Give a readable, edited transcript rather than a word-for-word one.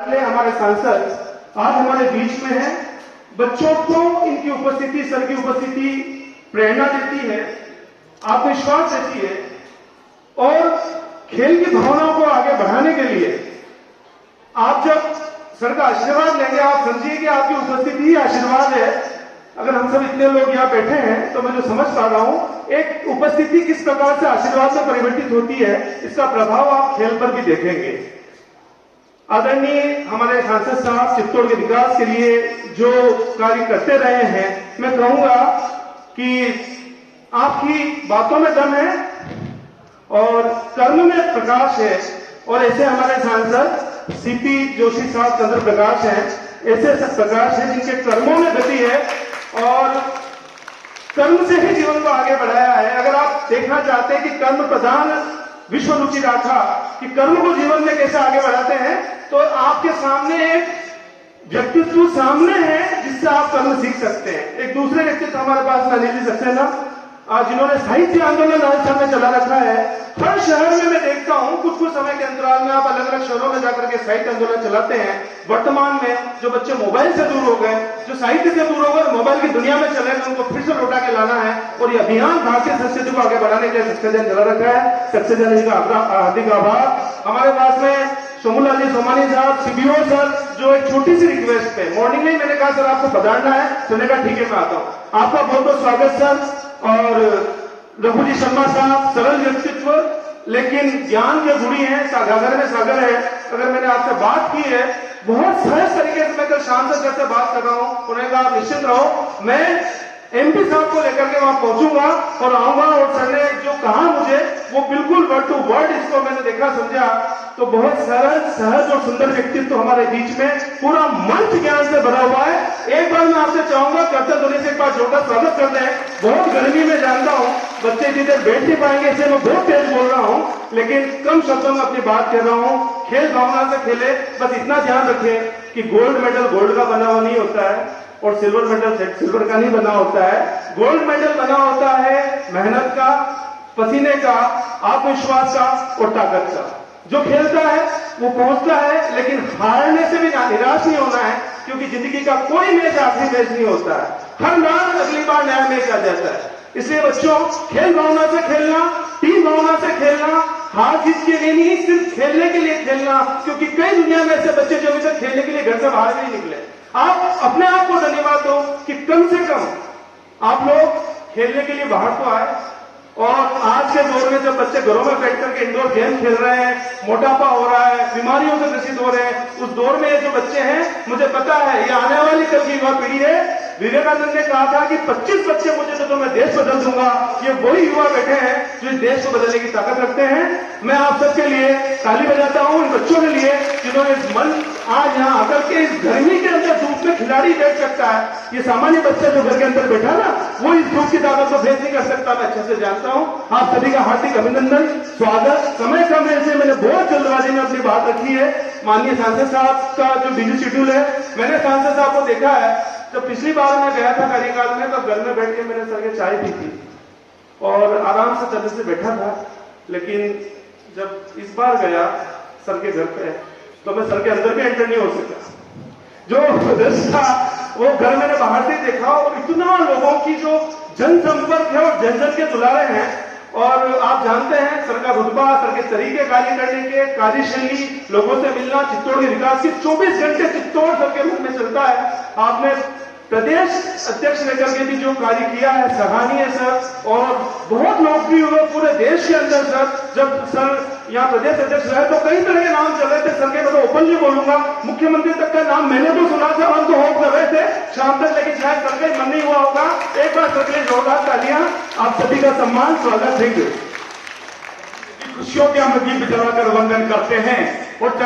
हमारे सांसद आज हमारे बीच में हैं। बच्चों को इनकी उपस्थिति, सर की उपस्थिति प्रेरणा देती है, आत्मविश्वास देती है और खेल की भावनाओं को आगे बढ़ाने के लिए आप जब सर का आशीर्वाद लेंगे, आप समझिए कि आपकी उपस्थिति ही आशीर्वाद है। अगर हम सब इतने लोग यहाँ बैठे हैं तो मैं जो समझ पा रहा हूं, एक उपस्थिति किस प्रकार से आशीर्वाद में परिवर्तित होती है, इसका प्रभाव आप खेल पर भी देखेंगे। आदरणीय हमारे सांसद साहब चित्तौड़ के विकास के लिए जो कार्य करते रहे हैं, मैं कहूंगा कि आपकी बातों में दम है और कर्म में प्रकाश है। और ऐसे हमारे सांसद सीपी जोशी साहब चंद्र प्रकाश हैं, ऐसे प्रकाश हैं जिनके कर्मों में गति है और कर्म से ही जीवन को आगे बढ़ाया है। अगर आप देखना चाहते हैं कि कर्म प्रधान विश्व रुचि राखा कि कर्म को जीवन में कैसे आगे बढ़ाते हैं, तो आपके सामने एक व्यक्तित्व सामने है जिससे आप कर्म सीख सकते हैं। एक दूसरे व्यक्तित्व हमारे पास अनिल जी सक्सेना, जिन्होंने साहित्य आंदोलन राजस्थान में चला रखा है। हर शहर में मैं देखता हूं कुछ समय के अंतराल में आप अलग अलग शहरों में जाकर के साहित्य आंदोलन चलाते हैं। वर्तमान में जो बच्चे मोबाइल से दूर हो गए, जो साहित्य से दूर हो गए, मोबाइल की दुनिया में चले गए, उनको फिर से लौटा के लाना है और ये अभियान भारतीय संस्कृति को आगे बढ़ाने के लिए सक्सेना चला रखा है। सक्सेना जी का हार्दिक आभार। हमारे पास में सोमूला जी सोमानी साहब सीबीओ सर, जो एक छोटी सी रिक्वेस्ट पे मॉर्निंग में मैंने कहा सर आपको पधारना है, तो मैंने कहा ठीक है मैं आता हूं। आपका बहुत बहुत स्वागत सर। और रघु जी शर्मा साहब, सरल व्यक्तित्व लेकिन ज्ञान के गुणी हैं, सागर में सागर है। अगर मैंने आपसे बात की है बहुत सहज तरीके से, मैं कल शाम से बात कर रहा हूं, उन्होंने कहा आप निश्चित रहो, मैं एमपी साहब को लेकर के वहां पहुंचूंगा और आऊंगा। और सर ने जो कहा मुझे वो बिल्कुल वर्ड टू वर्ड इसको मैंने देखा समझा। तो बहुत सरल सहज और सुंदर व्यक्तित्व हमारे बीच में, पूरा मंच ज्ञान से भरा हुआ है। एक बार मैं आपसे चाहूंगा करते धोनी से एक बार जोरदार स्वागत कर दें। बहुत गर्मी में जानता हूं बच्चे जिधर बैठ नहीं पाएंगे, इसलिए मैं बहुत तेज बोल रहा हूं, लेकिन कम शब्दों में अपनी बात कर रहा हूं। खेल भावना से खेले, बस इतना ध्यान रखें कि गोल्ड मेडल गोल्ड का बना हुआ नहीं होता है और सिल्वर मेडल सिल्वर का नहीं बना होता है। गोल्ड मेडल बना होता है मेहनत का, पसीने का, आत्मविश्वास का और ताकत का। जो खेलता है वो पहुंचता है, लेकिन हारने से भी निराश नहीं होना है, क्योंकि जिंदगी का कोई मैच आखिरी मैच नहीं होता है। हर बार अगली बार नया मैच आ जाता है। इसलिए बच्चों, खेल भावना से खेलना, टीम भावना से खेलना, हार जीत के लिए नहीं, सिर्फ खेलने के लिए खेलना। क्योंकि कई दुनिया में ऐसे बच्चे जो अभी तक खेलने के लिए घर से बाहर नहीं निकले। आप अपने आप को धन्यवाद दो कि कम से कम आप लोग खेलने के लिए बाहर तो आए। और आज के दौर में जब बच्चे घरों में बैठ करके इंडोर गेम खेल रहे हैं, मोटापा हो रहा है, बीमारियों से ग्रसित हो रहे हैं, उस दौर में ये जो बच्चे हैं, मुझे पता है ये आने वाली कल की युवा पीढ़ी है। विवेकानंद ने कहा था कि 25 बच्चे मुझे तो मैं देश बदल दूंगा। ये वही युवा बैठे हैं जो इस देश को बदलने की ताकत रखते हैं। मैं आप सबके लिए ताली बजाता हूं, इन बच्चों के लिए जिन्होंने मन आज यहाँ आकर के इस गर्मी के अंदर धूप में खिलाड़ी बैठ सकता है। ये सामान्य बच्चा जो घर के अंदर बैठा ना, वो इस धूप की ताकत को फेस नहीं कर सकता। मैं अच्छे से जानता हूं। आप सभी का हार्दिक अभिनंदन, स्वागत। समय कम है, मैंने बहुत जल्दबाजी में अपनी बात रखी है। माननीय सांसद साहब का जो बिजी शेड्यूल है, मैंने सांसद साहब को देखा है जब पिछली बार मैं गया था कार्यकाल में, तो घर में बैठ के मैंने सर के चाय पी थी और आराम से तरह से बैठा था। लेकिन जब इस बार गया सर के घर पे, तो मैं सर के अंदर भी एंटर नहीं हो सका। जो दृश्य था वो घर मैंने बाहर से देखा और इतना लोगों की जो जनसंपर्क है और जन जन के दुलारे हैं। और आप जानते हैं सर का रुतबा, सर के तरीके कार्य करने के, कार्यशैली, लोगों से मिलना, चित्तौड़ के विकास की 24 घंटे चित्तौड़ सर के मुख में चलता है। आपने प्रदेश अध्यक्ष लेकर के भी जो कार्य किया है सराहनीय सर, और बहुत लोकप्रिय हुए पूरे देश के अंदर सर। जब सर यहाँ प्रदेश अध्यक्ष रहे तो कई तरह के नाम चल रहे थे सर के, मैं तो ओपनली बोलूंगा, मुख्यमंत्री तक का नाम मैंने तो सुना था, हम तो होप कर रहे थे शाम तक, लेकिन शायद सर का मन नहीं हुआ होगा। एक बार सर के लिए जोरदार तालियां। आप सभी का सम्मान, स्वागत। Thank you. खुशियों के हम गीत जलाकर वंदन करते हैं और